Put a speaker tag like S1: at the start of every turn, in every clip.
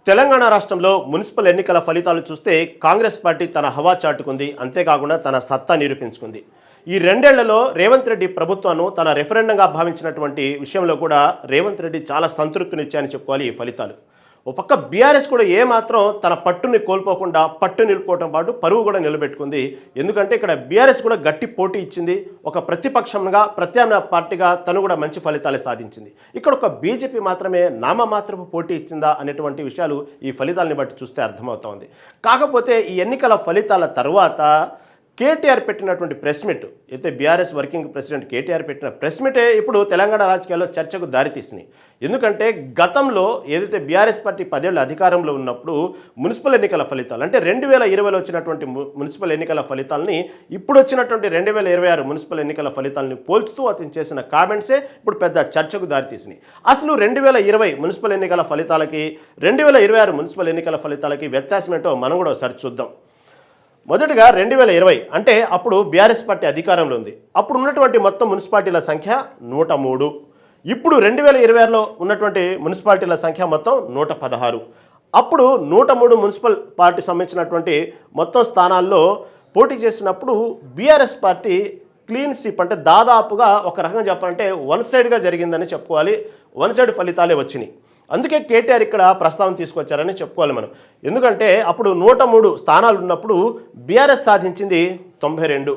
S1: తెలంగాణ రాష్ట్రంలో మున్సిపల్ ఎన్నికల ఫలితాలు చూస్తే కాంగ్రెస్ పార్టీ తన హవా చాటుకుంది. అంతేకాకుండా తన సత్తా నిరూపించుకుంది. ఈ రెండేళ్లలో రేవంత్ రెడ్డి ప్రభుత్వాన్ని తన రెఫరెండంగా భావించినటువంటి విషయంలో కూడా రేవంత్ రెడ్డి చాలా సంతృప్తినిచ్చాయని చెప్పుకోవాలి ఈ ఫలితాలు. ఒక పక్క బీఆర్ఎస్ కూడా ఏమాత్రం తన పట్టుని కోల్పోకుండా పట్టు నిలుపుకోవడం పాటు పరువు కూడా నిలబెట్టుకుంది. ఎందుకంటే ఇక్కడ బీఆర్ఎస్ కూడా గట్టి పోటీ ఇచ్చింది. ఒక ప్రతిపక్షంగా ప్రత్యామ్నాయ పార్టీగా తను కూడా మంచి ఫలితాలు సాధించింది. ఇక్కడ ఒక బీజేపీ మాత్రమే నామమాత్రపు పోటీ ఇచ్చిందా అనేటువంటి విషయాలు ఈ ఫలితాలని బట్టి చూస్తే అర్థమవుతోంది. కాకపోతే ఈ ఎన్నికల ఫలితాల తర్వాత కేటీఆర్ పెట్టినటువంటి ప్రెస్ మీట్ అయితే బీఆర్ఎస్ వర్కింగ్ ప్రెసిడెంట్ కేటీఆర్ పెట్టిన ప్రెస్ మీటే ఇప్పుడు తెలంగాణ రాజకీయాల్లో చర్చకు దారితీసినాయి. ఎందుకంటే గతంలో ఏదైతే బీఆర్ఎస్ పార్టీ 10 ఏళ్ల అధికారంలో ఉన్నప్పుడు మున్సిపల్ ఎన్నికల ఫలితాలు అంటే 2020లో వచ్చినటువంటి మున్సిపల్ ఎన్నికల ఫలితాలని ఇప్పుడు వచ్చినటువంటి 2026 మున్సిపల్ ఎన్నికల ఫలితాలని పోల్చుతూ అతను చేసిన కామెంట్సే ఇప్పుడు పెద్ద చర్చకు దారితీసినాయి. అసలు 2020 మున్సిపల్ ఎన్నికల ఫలితాలకి 2026 మున్సిపల్ ఎన్నికల ఫలితాలకి వ్యత్యాసం ఏంటో మనం కూడా ఒకసారి చూద్దాం. మొదటిగా 2020 అంటే అప్పుడు బీఆర్ఎస్ పార్టీ అధికారంలో ఉంది. అప్పుడు ఉన్నటువంటి మొత్తం మున్సిపాలిటీల సంఖ్య 103. ఇప్పుడు 2026లో ఉన్నటువంటి మున్సిపాలిటీల సంఖ్య మొత్తం 116. అప్పుడు 103 మున్సిపల్ పార్టీ సంబంధించినటువంటి మొత్తం స్థానాల్లో పోటీ చేసినప్పుడు బీఆర్ఎస్ పార్టీ క్లీన్ స్వీప్ అంటే దాదాపుగా ఒక రకంగా చెప్పాలంటే వన్ సైడ్గా జరిగిందని చెప్పుకోవాలి. వన్ సైడ్ ఫలితాలే వచ్చినాయి. అందుకే కేటీఆర్ ఇక్కడ ప్రస్తావన తీసుకొచ్చారని చెప్పుకోవాలి మనం. ఎందుకంటే అప్పుడు 103 స్థానాలు ఉన్నప్పుడు బీఆర్ఎస్ సాధించింది 92.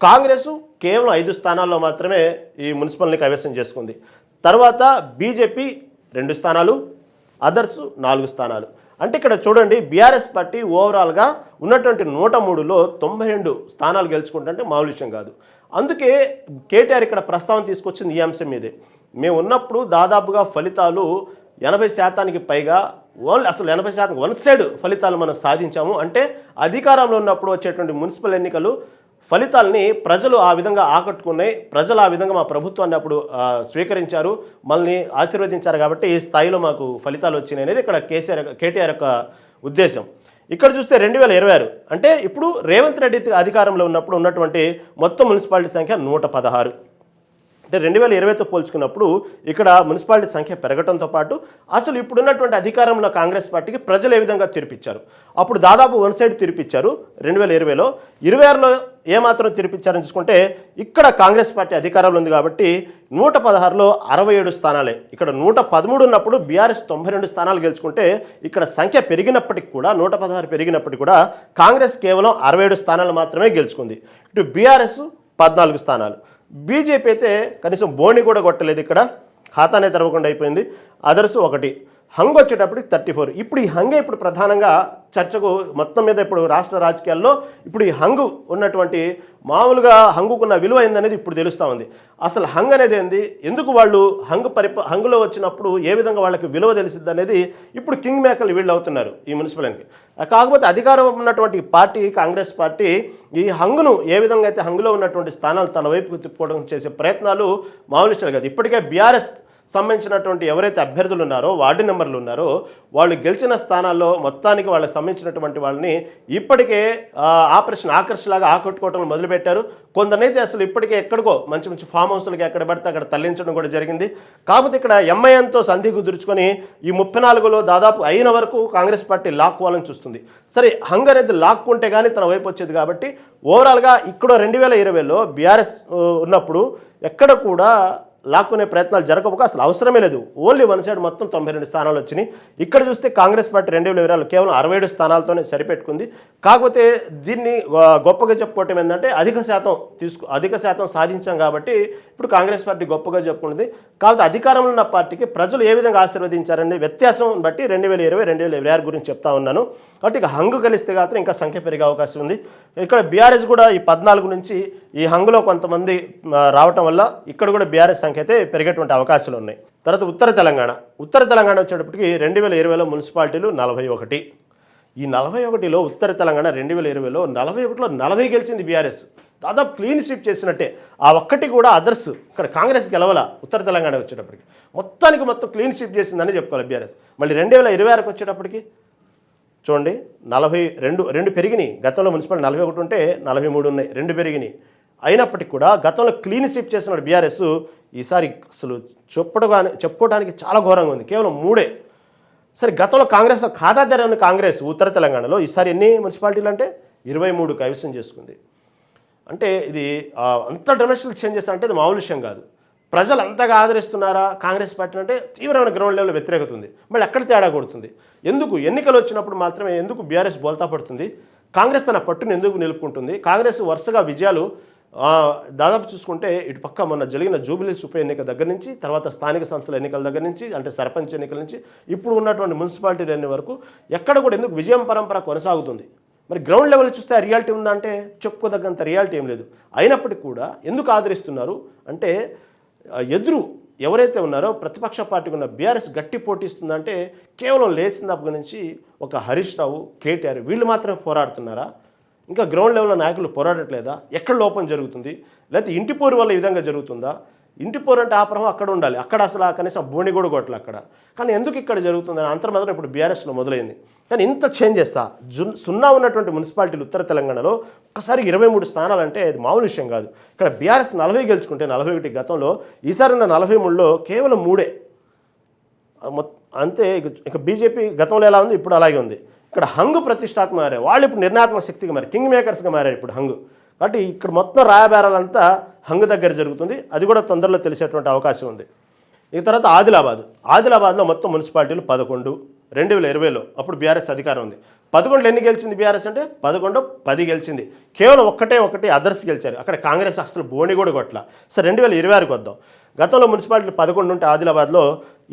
S1: కాంగ్రెస్ కేవలం 5 స్థానాల్లో మాత్రమే ఈ మున్సిపల్ని కైవసం చేసుకుంది. తర్వాత బీజేపీ 2 స్థానాలు, అదర్స్ 4 స్థానాలు. అంటే ఇక్కడ చూడండి బీఆర్ఎస్ పార్టీ ఓవరాల్గా ఉన్నటువంటి 103లో 92 స్థానాలు గెలుచుకుంటుంటే మామూలు విషయం కాదు. అందుకే కేటీఆర్ ఇక్కడ ప్రస్తావన తీసుకొచ్చింది ఈ అంశం మీదే. మేము ఉన్నప్పుడు దాదాపుగా ఫలితాలు 80% పైగా అసలు 80% వన్ సైడ్ ఫలితాలు మనం సాధించాము. అంటే అధికారంలో ఉన్నప్పుడు వచ్చేటువంటి మున్సిపల్ ఎన్నికలు ఫలితాలని ప్రజలు ఆ విధంగా ఆకట్టుకున్నాయి. ప్రజలు ఆ విధంగా మా ప్రభుత్వాన్ని అప్పుడు స్వీకరించారు, మనల్ని ఆశీర్వదించారు. కాబట్టి ఈ స్థాయిలో మాకు ఫలితాలు వచ్చినాయి అనేది ఇక్కడ కేటీఆర్ యొక్క ఉద్దేశం. ఇక్కడ చూస్తే 2026 అంటే ఇప్పుడు రేవంత్ రెడ్డి అధికారంలో ఉన్నప్పుడు ఉన్నటువంటి మొత్తం మున్సిపాలిటీ సంఖ్య 116. అంటే 2020తో పోల్చుకున్నప్పుడు ఇక్కడ మున్సిపాలిటీ సంఖ్య పెరగడంతో పాటు అసలు ఇప్పుడున్నటువంటి అధికారంలో కాంగ్రెస్ పార్టీకి ప్రజలు ఏ విధంగా తీర్పిచ్చారు. అప్పుడు దాదాపు వన్ సైడ్ తీర్పిచ్చారు 2020లో. 26లో ఏమాత్రం తీర్పిచ్చారని చూసుకుంటే ఇక్కడ కాంగ్రెస్ పార్టీ అధికారంలో ఉంది కాబట్టి 116లో 67 స్థానాలే. ఇక్కడ 113 ఉన్నప్పుడు బీఆర్ఎస్ 92 స్థానాలు గెలుచుకుంటే ఇక్కడ సంఖ్య పెరిగినప్పటికి కూడా 116 పెరిగినప్పటికీ కూడా కాంగ్రెస్ కేవలం 67 స్థానాలు మాత్రమే గెలుచుకుంది. ఇటు బీఆర్ఎస్ 14 స్థానాలు. బీజేపీ అయితే కనీసం బోని కూడా కొట్టలేదు, ఇక్కడ ఖాతానే తెరవకుండా అయిపోయింది. అదర్స్ 1. హంగ్ వచ్చేటప్పటికి 34. ఇప్పుడు ఈ హంగే ఇప్పుడు ప్రధానంగా చర్చకు మొత్తం మీద ఇప్పుడు రాష్ట్ర రాజకీయాల్లో ఇప్పుడు ఈ హంగు ఉన్నటువంటి మామూలుగా హంగుకున్న విలువ ఏందనేది ఇప్పుడు తెలుస్తూ ఉంది. అసలు హంగ్ అనేది ఏంది, ఎందుకు వాళ్ళు హంగులో వచ్చినప్పుడు ఏ విధంగా వాళ్ళకి విలువ తెలిసిద్ది అనేది ఇప్పుడు కింగ్ మేకర్లు వీళ్ళు అవుతున్నారు ఈ మున్సిపల్ ఎన్నిక. కాకపోతే అధికారం ఉన్నటువంటి పార్టీ కాంగ్రెస్ పార్టీ ఈ హంగును ఏ విధంగా అయితే హంగులో ఉన్నటువంటి స్థానాలు తన వైపుకు తిప్పుకోవడం చేసే ప్రయత్నాలు మామూలు విషయాలు కాదు. ఇప్పటికే బీఆర్ఎస్ సంబంధించినటువంటి ఎవరైతే అభ్యర్థులు ఉన్నారో వార్డు నెంబర్లు ఉన్నారో వాళ్ళు గెలిచిన స్థానాల్లో మొత్తానికి వాళ్ళకి సంబంధించినటువంటి వాళ్ళని ఇప్పటికే ఆపరేషన్ ఆకర్షలాగా ఆకట్టుకోవటం మొదలుపెట్టారు. కొందరైతే అసలు ఇప్పటికే ఎక్కడికో మంచి మంచి ఫామ్ హౌస్లకి ఎక్కడ పడితే అక్కడ తరలించడం కూడా జరిగింది. కాకపోతే ఇక్కడ ఎంఐఎంతో సంధి కుదుర్చుకొని ఈ 34లో దాదాపు అయిన వరకు కాంగ్రెస్ పార్టీ లాక్కోవాలని చూస్తుంది. సరే హంగ్ అనేది లాక్కుంటే కానీ తన వైపు వచ్చేది కాబట్టి ఓవరాల్గా ఇక్కడ 2020లో బీఆర్ఎస్ ఉన్నప్పుడు ఎక్కడ కూడా లాక్కునే ప్రయత్నాలు జరగకపోక అసలు అవసరమే లేదు. ఓన్లీ వన్ సైడ్ మొత్తం 92 స్థానాలు వచ్చినాయి. ఇక్కడ చూస్తే కాంగ్రెస్ పార్టీ 2020లో కేవలం 67 స్థానాలతోనే సరిపెట్టుకుంది. కాకపోతే దీన్ని గొప్పగా చెప్పుకోవటం ఏంటంటే అధిక శాతం సాధించాం కాబట్టి ఇప్పుడు కాంగ్రెస్ పార్టీ గొప్పగా చెప్పుకుంటుంది. కాకపోతే అధికారంలో ఉన్న పార్టీకి ప్రజలు ఏ విధంగా ఆశీర్వదించారనే వ్యత్యాసం బట్టి 2020 2026 గురించి చెప్తా ఉన్నాను. కాబట్టి ఇక హంగు కలిస్తే మాత్రం ఇంకా సంఖ్య పెరిగే అవకాశం ఉంది. ఇక్కడ బీఆర్ఎస్ కూడా ఈ 14 నుంచి ఈ హంగులో కొంతమంది రావటం వల్ల ఇక్కడ కూడా బీఆర్ఎస్ సంఖ్య అయితే పెరిగేటువంటి అవకాశాలు ఉన్నాయి. తర్వాత ఉత్తర తెలంగాణ వచ్చేటప్పటికి 2020లో మున్సిపాలిటీలు 41. ఈ 41లో ఉత్తర తెలంగాణ 2020లో 41లో 40 గెలిచింది బీఆర్ఎస్. దాదాపు క్లీన్ స్వీప్ చేసినట్టే. ఆ ఒక్కటి కూడా అదర్స్ ఇక్కడ కాంగ్రెస్ గెలవల. ఉత్తర తెలంగాణ వచ్చేటప్పటికి మొత్తం క్లీన్ స్వీప్ చేసిందని చెప్పుకోవాలి బీఆర్ఎస్. మళ్ళీ 2026కి వచ్చేటప్పటికి చూడండి 42 పెరిగినాయి. గతంలో మున్సిపాలిటీ 41 ఉంటే 43 ఉన్నాయి, 2 పెరిగినాయి. అయినప్పటికీ కూడా గతంలో క్లీన్ స్వీప్ చేసిన బీఆర్ఎస్ ఈసారి అసలు చెప్పుకోవడానికి చాలా ఘోరంగా ఉంది. కేవలం 3 సరే గతంలో కాంగ్రెస్ ఖాతా తెరవని కాంగ్రెస్ ఉత్తర తెలంగాణలో ఈసారి ఎన్ని మున్సిపాలిటీలు అంటే 23 కైవసం చేసుకుంది. అంటే ఇది అంత డొమెస్టిక్ చేంజెస్ అంటే ఇది మామూలు విషయం కాదు. ప్రజలు అంతగా ఆదరిస్తున్నారా కాంగ్రెస్ పార్టీ అంటే తీవ్రమైన గ్రౌండ్ లెవెల్ వ్యతిరేకత ఉంది. మళ్ళీ ఎక్కడ తేడా కొడుతుంది? ఎందుకు ఎన్నికలు వచ్చినప్పుడు మాత్రమే ఎందుకు బీఆర్ఎస్ బోల్తా పడుతుంది? కాంగ్రెస్ తన పట్టును ఎందుకు నిలుపుకుంటుంది? కాంగ్రెస్ వరుసగా విజయాలు దాదాపు చూసుకుంటే ఇటు పక్క మొన్న జరిగిన జూబిలీస్ ఉప ఎన్నిక దగ్గర నుంచి, తర్వాత స్థానిక సంస్థల ఎన్నికల దగ్గర నుంచి, అంటే సర్పంచ్ ఎన్నికల నుంచి ఇప్పుడు ఉన్నటువంటి మున్సిపాలిటీ ఎన్ని వరకు ఎక్కడ కూడా ఎందుకు విజయం పరంపర కొనసాగుతుంది? మరి గ్రౌండ్ లెవెల్ చూస్తే ఆ రియాలిటీ ఉందా అంటే చెప్పుకోదగ్గంత రియాలిటీ ఏం లేదు. అయినప్పటికీ కూడా ఎందుకు ఆదరిస్తున్నారు అంటే ఎదురు ఎవరైతే ఉన్నారో ప్రతిపక్ష పార్టీకి ఉన్న బీఆర్ఎస్ గట్టి పోటీస్తుందంటే కేవలం లేచినప్పటి నుంచి ఒక హరీష్ రావు, కేటీఆర్ వీళ్ళు మాత్రమే పోరాడుతున్నారా? ఇంకా గ్రౌండ్ లెవెల్లో నాయకులు పోరాడట్లేదా? ఎక్కడ లోపం జరుగుతుంది? లేకపోతే ఇంటి పోరు వల్ల ఈ విధంగా జరుగుతుందా? ఇంటి పోరు అంటే ఆపరం అక్కడ ఉండాలి, అక్కడ అసలు కనీసం బోణి కూడా కొట్టలు అక్కడ. కానీ ఎందుకు ఇక్కడ జరుగుతుందని అంతర్మాత్రం ఇప్పుడు బీఆర్ఎస్లో మొదలైంది. కానీ ఇంత చేంజెస్ సున్నా ఉన్నటువంటి మున్సిపాలిటీలు ఉత్తర తెలంగాణలో ఒక్కసారి 23 స్థానాలు అంటే అది మామూలు విషయం కాదు. ఇక్కడ బీఆర్ఎస్ 40 గెలుచుకుంటే 41 గతంలో, ఈసారి ఉన్న 43లో కేవలం 3 అంతే. ఇక బీజేపీ గతంలో ఎలా ఉంది ఇప్పుడు అలాగే ఉంది. ఇక్కడ హంగు ప్రతిష్టాత్మక మారారు, వాళ్ళు ఇప్పుడు నిర్ణయాత్మక శక్తిగా మారారు, కింగ్ మేకర్స్గా మారారు ఇప్పుడు హంగు. కాబట్టి ఇక్కడ మొత్తం రాయబారాలంతా హంగు దగ్గర జరుగుతుంది. అది కూడా తొందరలో తెలిసేటువంటి అవకాశం ఉంది. ఈ తర్వాత ఆదిలాబాద్లో మొత్తం మున్సిపాలిటీలు 11 2020లో అప్పుడు బీఆర్ఎస్ అధికారం ఉంది. 11 ఎన్ని గెలిచింది బీఆర్ఎస్ అంటే 10 గెలిచింది. కేవలం ఒకటి అదర్స్ గెలిచారు. అక్కడ కాంగ్రెస్ అసలు బోణి కూడా కొట్ల. సరే 2026కి వద్దాం. గతంలో మున్సిపాలిటీలు 11 ఉంటే ఆదిలాబాద్లో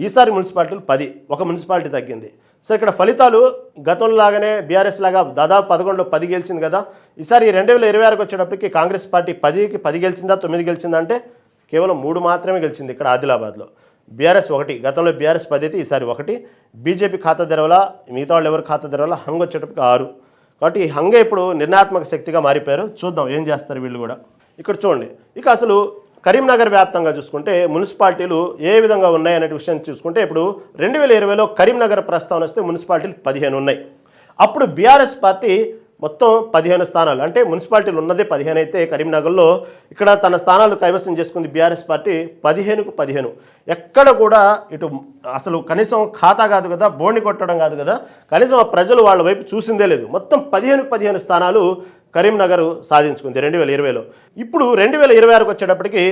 S1: ఈసారి మున్సిపాలిటీలు 10, ఒక మున్సిపాలిటీ తగ్గింది. సరే ఇక్కడ ఫలితాలు గతంలో లాగానే బీఆర్ఎస్ లాగా దాదాపు 11లో 10 గెలిచింది కదా. ఈసారి 2026కి వచ్చేటప్పటికి కాంగ్రెస్ పార్టీ 10కి 10 గెలిచిందా 9 గెలిచిందా అంటే కేవలం 3 మాత్రమే గెలిచింది ఇక్కడ ఆదిలాబాద్లో. బీఆర్ఎస్ 1, గతంలో బీఆర్ఎస్ 10 అయితే ఈసారి 1. బీజేపీ ఖాతా తెరవల, మిగతా వాళ్ళు ఎవరు ఖాతా తెరవల, హంగ్ వచ్చేటప్పటికి 6. కాబట్టి ఈ హంగే ఇప్పుడు నిర్ణయాత్మక శక్తిగా మారిపోయారు. చూద్దాం ఏం చేస్తారు వీళ్ళు కూడా. ఇక్కడ చూడండి, ఇక అసలు కరీంనగర్ వ్యాప్తంగా చూసుకుంటే మున్సిపాలిటీలు ఏ విధంగా ఉన్నాయనే విషయాన్ని చూసుకుంటే ఇప్పుడు 2020లో కరీంనగర్ ప్రస్తావన వస్తే మున్సిపాలిటీలు 15 ఉన్నాయి. అప్పుడు బీఆర్ఎస్ పార్టీ మొత్తం 15 స్థానాలు, అంటే మున్సిపాలిటీలు ఉన్నదే 15 అయితే కరీంనగర్లో ఇక్కడ తన స్థానాలు కైవసం చేసుకుంది బీఆర్ఎస్ పార్టీ 15కు 15. ఎక్కడ కూడా ఇటు అసలు కనీసం ఖాతా కాదు కదా, బోణి కొట్టడం కాదు కదా, కనీసం ఆ ప్రజలు వాళ్ళ వైపు చూసిందే లేదు. మొత్తం 15 స్థానాలు కరీంనగర్ సాధించుకుంది 2020లో. ఇప్పుడు 2026కి వచ్చేటప్పటికి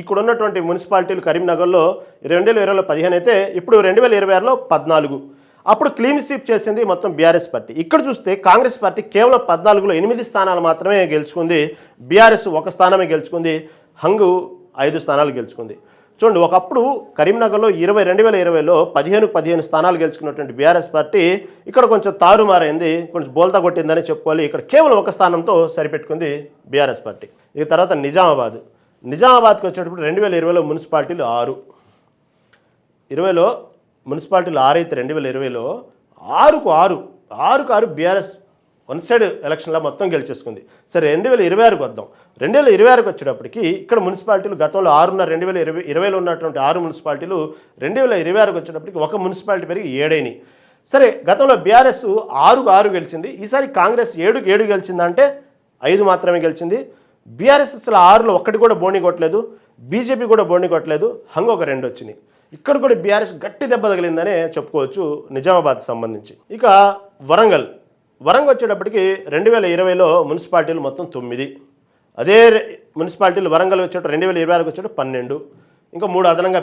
S1: ఇక్కడ ఉన్నటువంటి మున్సిపాలిటీలు కరీంనగర్లో 2020లో 15 అయితే ఇప్పుడు 2026లో 14. అప్పుడు క్లీన్ స్వీప్ చేసింది మొత్తం బీఆర్ఎస్ పార్టీ. ఇక్కడ చూస్తే కాంగ్రెస్ పార్టీ కేవలం 14లో 8 స్థానాలు మాత్రమే గెలుచుకుంది, బీఆర్ఎస్ 1 స్థానమే గెలుచుకుంది, హంగు 5 స్థానాలు గెలుచుకుంది. చూడండి, ఒకప్పుడు కరీంనగర్లో 2020లో 15 స్థానాలు గెలుచుకున్నటువంటి బీఆర్ఎస్ పార్టీ ఇక్కడ కొంచెం తారుమారైంది, కొంచెం బోల్తా కొట్టిందని చెప్పుకోవాలి. ఇక్కడ కేవలం 1 స్థానంతో సరిపెట్టుకుంది బీఆర్ఎస్ పార్టీ. ఇక తర్వాత నిజామాబాద్కి వచ్చేటప్పుడు 2020లో మున్సిపాలిటీలు 6, 20లో మున్సిపాలిటీలు 6 అయితే 2020లో 6కు 6 బీఆర్ఎస్ వన్ సైడ్ ఎలక్షన్లో మొత్తం గెలిచేసుకుంది. సరే 2026కి వద్దాం. 2026కి వచ్చేటప్పటికి ఇక్కడ మున్సిపాలిటీలు గతంలో 6 ఉన్న 2020లో ఉన్నటువంటి 6 మున్సిపాలిటీలు 2026కి వచ్చేటప్పటికి 1 మున్సిపాలిటీ పెరిగి 7 అయినాయి. సరే గతంలో బీఆర్ఎస్ 6కు 6 గెలిచింది, ఈసారి కాంగ్రెస్ 7కు 7 గెలిచిందంటే 5 మాత్రమే గెలిచింది. బీఆర్ఎస్ అసలు 6లో 1 కూడా బోణి కొట్టలేదు, బీజేపీ కూడా బోణి కొట్టలేదు, హంగు 2 వచ్చినాయి. ఇక్కడ కూడా బీఆర్ఎస్ గట్టి దెబ్బ తగిలిందనే చెప్పుకోవచ్చు నిజామాబాద్ సంబంధించి. ఇక వరంగల్ వచ్చేటప్పటికి 2020లో మున్సిపాలిటీలు మొత్తం 9, అదే మున్సిపాలిటీలు వరంగల్ వచ్చేటప్పుడు 2026కి వచ్చేటప్పుడు 12, ఇంకా 3 అదనంగా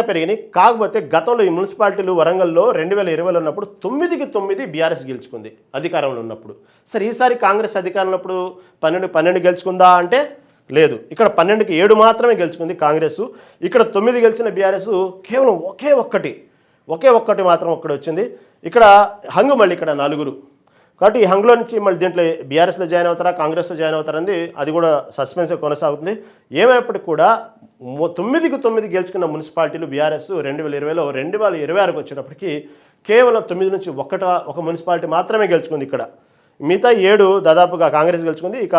S1: పెరిగినాయి. కాకపోతే గతంలో ఈ మున్సిపాలిటీలు వరంగల్లో 2020లో ఉన్నప్పుడు 9కి 9 బీఆర్ఎస్ గెలుచుకుంది అధికారంలో ఉన్నప్పుడు. సరే ఈసారి కాంగ్రెస్ అధికారంలో ఉన్నప్పుడు 12 గెలుచుకుందా అంటే లేదు, ఇక్కడ 12కి 7 మాత్రమే గెలుచుకుంది కాంగ్రెస్. ఇక్కడ 9 గెలిచిన బీఆర్ఎస్ కేవలం ఒకే ఒక్కటి మాత్రం వచ్చింది. ఇక్కడ హంగు మళ్ళీ ఇక్కడ 4. కాబట్టి ఈ హంగులో నుంచి మళ్ళీ దీంట్లో బీఆర్ఎస్లో జాయిన్ అవుతారా కాంగ్రెస్లో జాయిన్ అవుతారని అది కూడా సస్పెన్స్ కొనసాగుతుంది. ఏమైనప్పటికీ కూడా 9కి 9 గెలుచుకున్న మున్సిపాలిటీలు బీఆర్ఎస్ 2020లో 2026కి వచ్చేటప్పటికి కేవలం 9 నుంచి ఒక మున్సిపాలిటీ మాత్రమే గెలుచుకుంది. ఇక్కడ మిగతా 7 దాదాపుగా కాంగ్రెస్ గెలుచుకుంది. ఇక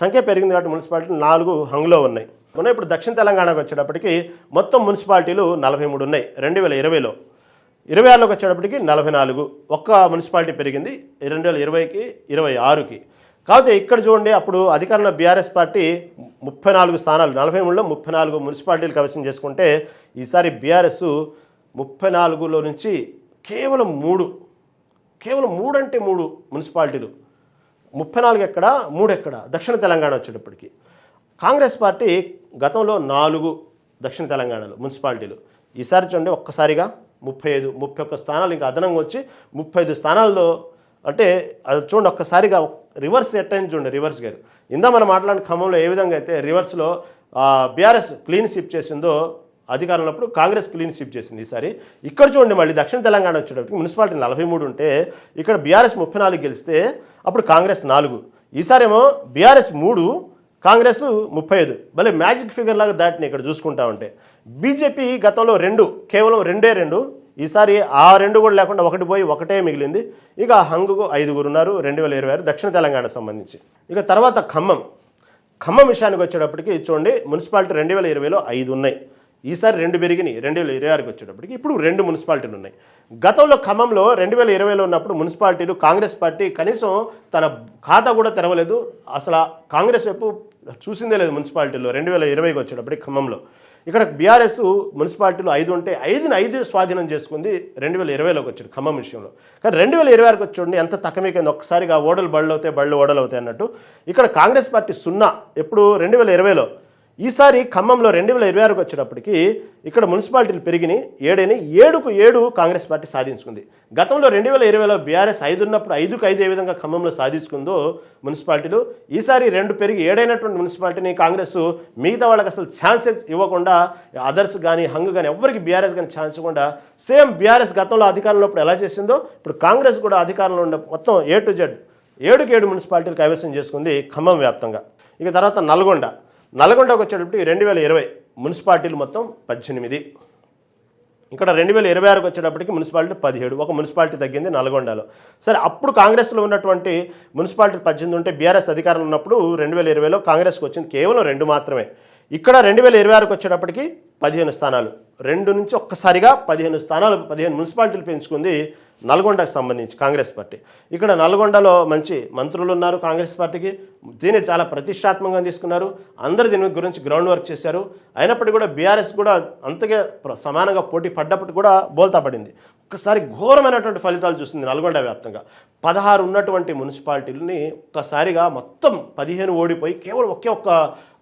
S1: సంఖ్య పెరిగింది కాబట్టి మున్సిపాలిటీలు 4 హంగులో ఉన్నాయి. ఇప్పుడు దక్షిణ తెలంగాణకు వచ్చేటప్పటికి మొత్తం మున్సిపాలిటీలు 43 ఉన్నాయి 2020లో. 26లోకి వచ్చేటప్పటికి 44, ఒక్క మున్సిపాలిటీ పెరిగింది 2020కి 26కి. కాకపోతే ఇక్కడ చూడండి, అప్పుడు అధికారంలో బీఆర్ఎస్ పార్టీ 34 స్థానాలు 43లో 34 మున్సిపాలిటీలు కైవసం చేసుకుంటే ఈసారి బీఆర్ఎస్ 34లో నుంచి కేవలం మూడు అంటే మూడు మున్సిపాలిటీలు, 34 ఎక్కడ 3 ఎక్కడ దక్షిణ తెలంగాణ వచ్చేటప్పటికి. కాంగ్రెస్ పార్టీ గతంలో 4 దక్షిణ తెలంగాణలో మున్సిపాలిటీలు, ఈసారి చూడండి ఒక్కసారిగా 31 స్థానాలు ఇంకా అదనంగా వచ్చి 35 స్థానాల్లో. అంటే అది చూడండి ఒక్కసారిగా రివర్స్ ఎట్టని చూడండి. రివర్స్ గారు ఇందా మనం మాట్లాడిన ఖమ్మంలో ఏ విధంగా అయితే రివర్స్లో బీఆర్ఎస్ క్లీన్ స్వీప్ చేసిందో అధికారంలో కాంగ్రెస్ క్లీన్ స్వీప్ చేసింది. ఈసారి ఇక్కడ చూడండి మళ్ళీ దక్షిణ తెలంగాణ వచ్చేటప్పటికి మున్సిపాలిటీ 43 ఉంటే ఇక్కడ బీఆర్ఎస్ 34 గెలిస్తే అప్పుడు కాంగ్రెస్ 4. ఈసారేమో బీఆర్ఎస్ 3 కాంగ్రెస్ 35. భలే మ్యాజిక్ ఫిగర్ లాగా దాటిని ఇక్కడ చూసుకుంటా ఉంటే. బీజేపీ గతంలో 2 కేవలం 2 ఈసారి ఆ 2 కూడా లేకుండా 1 పోయి 1 మిగిలింది. ఇక హంగుకు 5 ఉన్నారు 2026 దక్షిణ తెలంగాణ సంబంధించి. ఇక తర్వాత ఖమ్మం విషయానికి వచ్చేటప్పటికి చూడండి మున్సిపాలిటీ 2020లో 5 ఉన్నాయి, ఈసారి 2 పెరిగినాయి 2026కి వచ్చేటప్పటికి ఇప్పుడు 2 మున్సిపాలిటీలు ఉన్నాయి. గతంలో ఖమ్మంలో 2020లో ఉన్నప్పుడు మున్సిపాలిటీలు కాంగ్రెస్ పార్టీ కనీసం తన ఖాతా కూడా తెరవలేదు, అసలు కాంగ్రెస్ వైపు చూసిందే లేదు మున్సిపాలిటీలో 2020కి వచ్చేటప్పటికి ఖమ్మంలో. ఇక్కడ బీఆర్ఎస్ మున్సిపాలిటీలు 5 ఉంటే 5 స్వాధీనం చేసుకుంది 2020లోకి వచ్చాడు ఖమ్మం విషయంలో. కానీ 2026కి వచ్చి చూడండి ఎంత తక్కువైంది, ఒక్కసారిగా ఓడలు బళ్ళు అవుతాయి అన్నట్టు. ఇక్కడ కాంగ్రెస్ పార్టీ 0 ఎప్పుడు 2020లో. ఈసారి ఖమ్మంలో 2026కి వచ్చేటప్పటికి ఇక్కడ మున్సిపాలిటీలు పెరిగినాయి 7 కాంగ్రెస్ పార్టీ సాధించుకుంది. గతంలో 2020లో బీఆర్ఎస్ 5 ఉన్నప్పుడు 5కు 5 ఏ విధంగా ఖమ్మంలో సాధించుకుందో మున్సిపాలిటీలు, ఈసారి 2 పెరిగి 7 అయినటువంటి మున్సిపాలిటీని కాంగ్రెస్ మిగతా వాళ్ళకి అసలు ఛాన్సెస్ ఇవ్వకుండా, అదర్స్ కానీ హంగు కానీ ఎవరికి బీఆర్ఎస్ కానీ ఛాన్స్ ఇవ్వకుండా సేమ్ బీఆర్ఎస్ గతంలో అధికారంలో ఎలా చేసిందో ఇప్పుడు కాంగ్రెస్ కూడా అధికారంలో ఉన్న మొత్తం A to Z 7 మున్సిపాలిటీలు కైవసం చేసుకుంది ఖమ్మం వ్యాప్తంగా. ఇక తర్వాత నల్గొండకు వచ్చేటప్పటికి 2020 మున్సిపాలిటీలు మొత్తం 18. ఇక్కడ 2026కి వచ్చేటప్పటికి మున్సిపాలిటీ 17, ఒక మున్సిపాలిటీ తగ్గింది నల్గొండలో. సరే అప్పుడు కాంగ్రెస్లో ఉన్నటువంటి మున్సిపాలిటీ 18 ఉంటే బీఆర్ఎస్ అధికారంలో ఉన్నప్పుడు 2020లో కాంగ్రెస్కి వచ్చింది కేవలం 2 మాత్రమే. ఇక్కడ 2026కి వచ్చేటప్పటికి 15 స్థానాలు, 2 నుంచి ఒక్కసారిగా 15 స్థానాలు 15 మున్సిపాలిటీలు పెంచుకుంది నల్గొండకు సంబంధించి కాంగ్రెస్ పార్టీ. ఇక్కడ నల్గొండలో మంచి మంత్రులు ఉన్నారు కాంగ్రెస్ పార్టీకి, దీన్ని చాలా ప్రతిష్టాత్మకంగా తీసుకున్నారు, అందరు దీని గురించి గ్రౌండ్ వర్క్ చేశారు. అయినప్పటికీ కూడా బీఆర్ఎస్ కూడా అంతగా సమానంగా పోటీ పడ్డప్పుడు కూడా బోల్తా పడింది. ఒక్కసారి ఘోరమైనటువంటి ఫలితాలు చూస్తుంది నల్గొండ వ్యాప్తంగా. 16 ఉన్నటువంటి మున్సిపాలిటీలని ఒక్కసారిగా మొత్తం 15 ఓడిపోయి కేవలం ఒక్క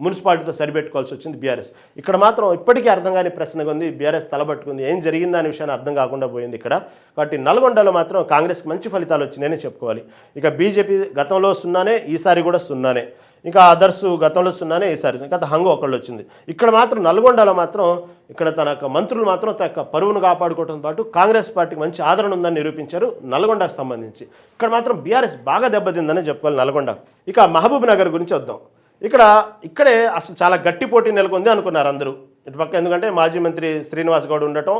S1: మున్సిపాలిటీతో సరిపెట్టుకోవాల్సి వచ్చింది బీఆర్ఎస్. ఇక్కడ మాత్రం ఇప్పటికీ అర్థం కాని ప్రశ్నగా ఉంది, బీఆర్ఎస్ తలబట్టుకుంది, ఏం జరిగిందా అనే విషయాన్ని అర్థం కాకుండా పోయింది ఇక్కడ. కాబట్టి నల్గొండలో మాత్రం కాంగ్రెస్కి మంచి ఫలితాలు వచ్చినాయని చెప్పుకోవాలి. ఇక బీజేపీ గతంలో 0, ఈసారి కూడా 0. ఇంకా అదర్స్ గతంలో 0, ఈసారి ఇంకా హంగు ఒకళ్ళు వచ్చింది. ఇక్కడ మాత్రం నల్గొండలో మాత్రం ఇక్కడ తన మంత్రులు మాత్రం తన పరువును కాపాడుకోవడంతో పాటు కాంగ్రెస్ పార్టీకి మంచి ఆదరణ ఉందని నిరూపించారు నల్గొండకు సంబంధించి. ఇక్కడ మాత్రం బీఆర్ఎస్ బాగా దెబ్బతిందని చెప్పుకోవాలి నల్గొండ. ఇక మహబూబ్ నగర్ గురించి వద్దాం. ఇక్కడే అసలు చాలా గట్టి పోటీ నెలకొంది అనుకున్నారు అందరూ ఇటుపక్క, ఎందుకంటే మాజీ మంత్రి శ్రీనివాస్ గౌడ్ ఉండటం,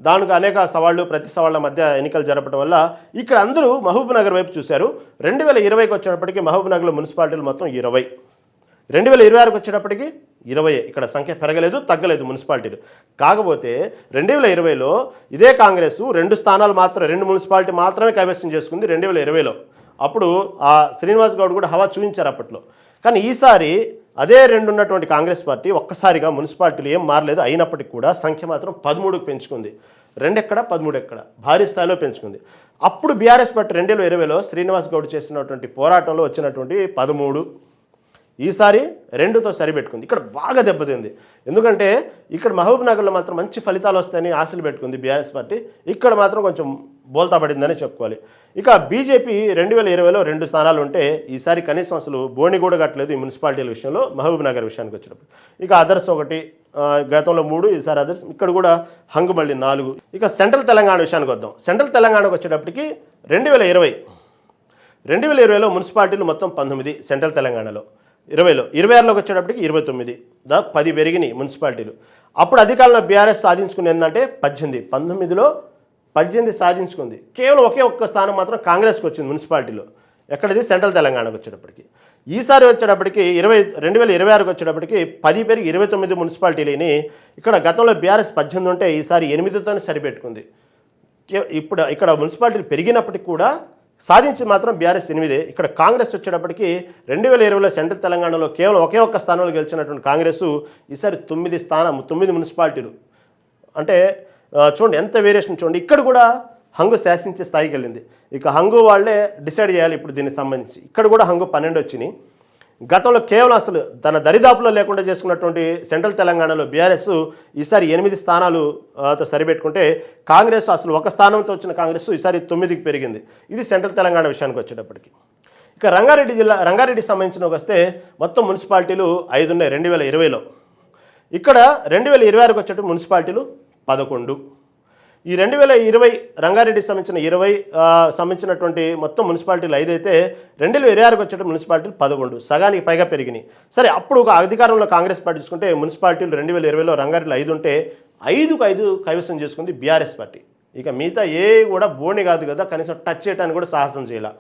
S1: దానికి అనేక సవాళ్లు ప్రతి సవాళ్ల మధ్య ఎన్నికలు జరపడం వల్ల ఇక్కడ అందరూ మహబూబ్ నగర్ వైపు చూశారు. 2020కి వచ్చేటప్పటికి మహబూబ్ నగర్లో మున్సిపాలిటీలు మొత్తం 20, 2026కి వచ్చేటప్పటికి 20. ఇక్కడ సంఖ్య పెరగలేదు తగ్గలేదు మున్సిపాలిటీలు. కాకపోతే 2020లో ఇదే కాంగ్రెస్ 2 స్థానాలు మాత్రం 2 మున్సిపాలిటీ మాత్రమే కైవసం చేసుకుంది 2020లో. అప్పుడు ఆ శ్రీనివాస్ గౌడ్ కూడా హవా చూపించారు అప్పట్లో. కానీ ఈసారి అదే 2 ఉన్నటువంటి కాంగ్రెస్ పార్టీ ఒక్కసారిగా మున్సిపాలిటీలు ఏం మారలేదు, అయినప్పటికీ కూడా సంఖ్య మాత్రం 13కు పెంచుకుంది. 2 ఎక్కడ 13 ఎక్కడ భారీ స్థాయిలో పెంచుకుంది. అప్పుడు బీఆర్ఎస్ పార్టీ 2020లో శ్రీనివాస్ గౌడ్ చేసినటువంటి పోరాటంలో వచ్చినటువంటి 13 ఈసారి 2తో సరిపెట్టుకుంది. ఇక్కడ బాగా దెబ్బతింది, ఎందుకంటే ఇక్కడ మహబూబ్ నగర్లో మాత్రం మంచి ఫలితాలు వస్తాయని ఆశలు పెట్టుకుంది బీఆర్ఎస్ పార్టీ, ఇక్కడ మాత్రం కొంచెం బోల్తా పడిందని చెప్పుకోవాలి. ఇక బీజేపీ 2020లో 2 స్థానాలు ఉంటే ఈసారి కనీసం అసలు బోణి కూడా కట్టలేదు ఈ మున్సిపాలిటీల విషయంలో మహబూబ్ నగర్ విషయానికి వచ్చినప్పుడు. ఇక అదర్స్ 1, గతంలో 3, ఈసారి అదర్స్, ఇక్కడ కూడా హంగు మళ్ళీ 4. ఇక సెంట్రల్ తెలంగాణ విషయానికి వద్దాం. సెంట్రల్ తెలంగాణకు వచ్చేటప్పటికి 2020లో మున్సిపాలిటీలు మొత్తం 19 సెంట్రల్ తెలంగాణలో, 26లోకి వచ్చేటప్పటికి 29, 10 పెరిగినాయి మున్సిపాలిటీలు. అప్పుడు అధికారంలో బీఆర్ఎస్ సాధించుకుంది ఏంటంటే 18, 19లో 18 సాధించుకుంది. కేవలం ఒక్క స్థానం మాత్రం కాంగ్రెస్కి వచ్చింది మున్సిపాలిటీలో. ఎక్కడిది సెంట్రల్ తెలంగాణకు వచ్చేటప్పటికి. ఈసారి వచ్చేటప్పటికి 2026కి వచ్చేటప్పటికి 10 పెరిగి 29 మున్సిపాలిటీలని. ఇక్కడ గతంలో బీఆర్ఎస్ 18 ఉంటే ఈసారి 8తోనే సరిపెట్టుకుంది. ఇప్పుడు ఇక్కడ మున్సిపాలిటీలు పెరిగినప్పటికీ కూడా సాధించి మాత్రం బీఆర్ఎస్ 8. ఇక్కడ కాంగ్రెస్ వచ్చేటప్పటికి 2020లో సెంట్రల్ తెలంగాణలో కేవలం ఒక్క స్థానంలో గెలిచినటువంటి కాంగ్రెస్ ఈసారి 9 మున్సిపాలిటీలు. అంటే చూడండి ఎంత వేరియేషన్ చూడండి. ఇక్కడ కూడా హంగు శాసించే స్థాయికి వెళ్ళింది. ఇక హంగు వాళ్ళే డిసైడ్ చేయాలి ఇప్పుడు దీనికి సంబంధించి. ఇక్కడ కూడా హంగు 12 వచ్చినాయి. గతంలో కేవలం అసలు తన దరిదాపులో లేకుండా చేసుకున్నటువంటి సెంట్రల్ తెలంగాణలో బీఆర్ఎస్ ఈసారి 8 స్థానాలతో సరిపెట్టుకుంటే కాంగ్రెస్ అసలు ఒక స్థానంతో వచ్చిన కాంగ్రెస్ ఈసారి 9కి పెరిగింది. ఇది సెంట్రల్ తెలంగాణ విషయానికి వచ్చేటప్పటికి. ఇక రంగారెడ్డికి సంబంధించిన వస్తే మొత్తం మున్సిపాలిటీలు 5 ఉన్నాయి 2020లో. ఇక్కడ 2026కి వచ్చేటప్పుడు మున్సిపాలిటీలు 11. ఈ 2020 రంగారెడ్డికి సంబంధించినటువంటి మొత్తం మున్సిపాలిటీలు 5 అయితే 2026కి వచ్చేటప్పుడు మున్సిపాలిటీలు 11, సగానికి పైగా పెరిగినాయి. సరే, అప్పుడు ఒక అధికారంలో కాంగ్రెస్ పార్టీ చూసుకుంటే మున్సిపాలిటీలు 2020లో రంగారెడ్డిలో 5 ఉంటే 5కు 5 కైవసం చేసుకుంది బీఆర్ఎస్ పార్టీ. ఇక మిగతా ఏ కూడా బోని కాదు కదా, కనీసం టచ్ చేయడానికి కూడా సాహసం చేయాల.